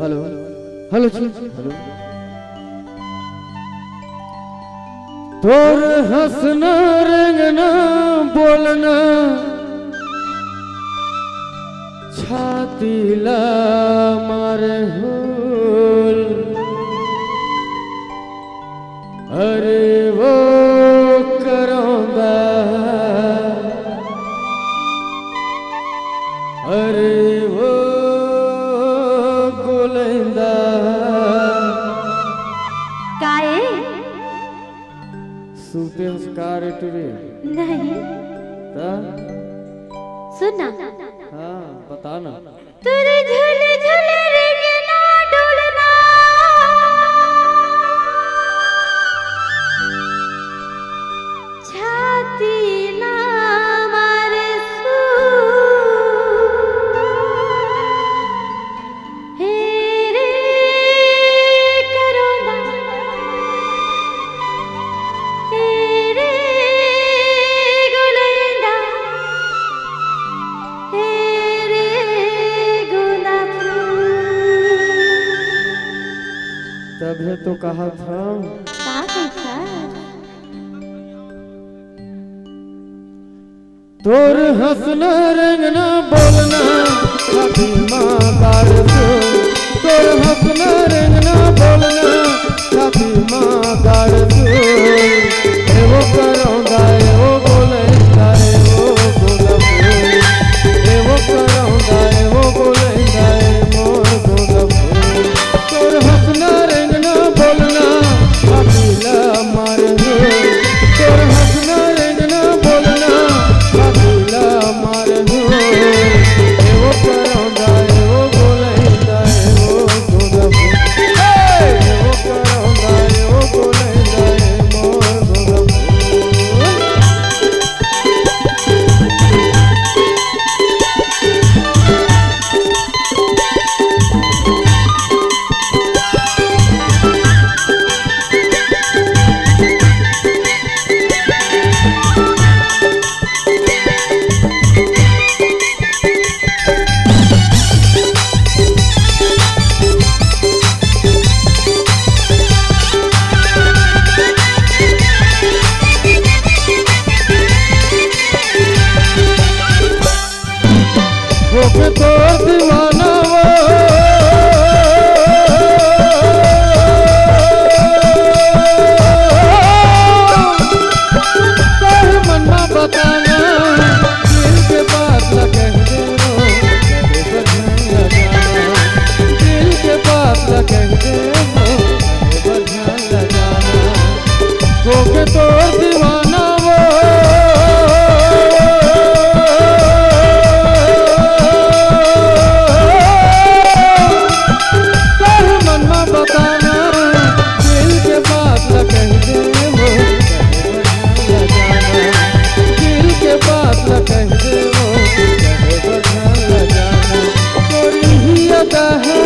Hello hello hello. तोर हंसना रंगना बोलना छाती ला मारे होल। अरे वो करौंदा अरे वो गोलैंदा काए सूते हंसकार टुरे नहीं ता सुनना। हाँ बता ना। तेरे झल झल रंगना डोलना छाती ना मारे सू हेरे करोना हेरे गुलैंदा हेरे गुलाब तभी तो कहा था। तोर हंसना रंगना बोलना छाती माँ गाड़ दो। तोर हंसना रंगना बोलना छाती माँ गाड़ दो। ए वो करौंदा ए वो गोलैंदा ए वो गोलाब ए वो करौंदा ए वो गोलैंदा ए मोर गोलाब। तोर हंसना रंगना बोलना छाती ला मार दो। तोर हंसना रंगना बोलना छातीला मार हो। ए वो करौंदा ए वो गोलैंदा ए वो गोलाब ए वो करौंदा ए वो गोलैंदा ए मोर गोलाब। होके तो दीवाना वो तेरे मन में बताना दिल के बात न कह दे रो कभी बदन लगाना। दिल के बात न कह दे रो कभी बदन लगाना। होके तो दीवाना वो कह दे वो कहे बदन लगाना। तोरी ही अदा है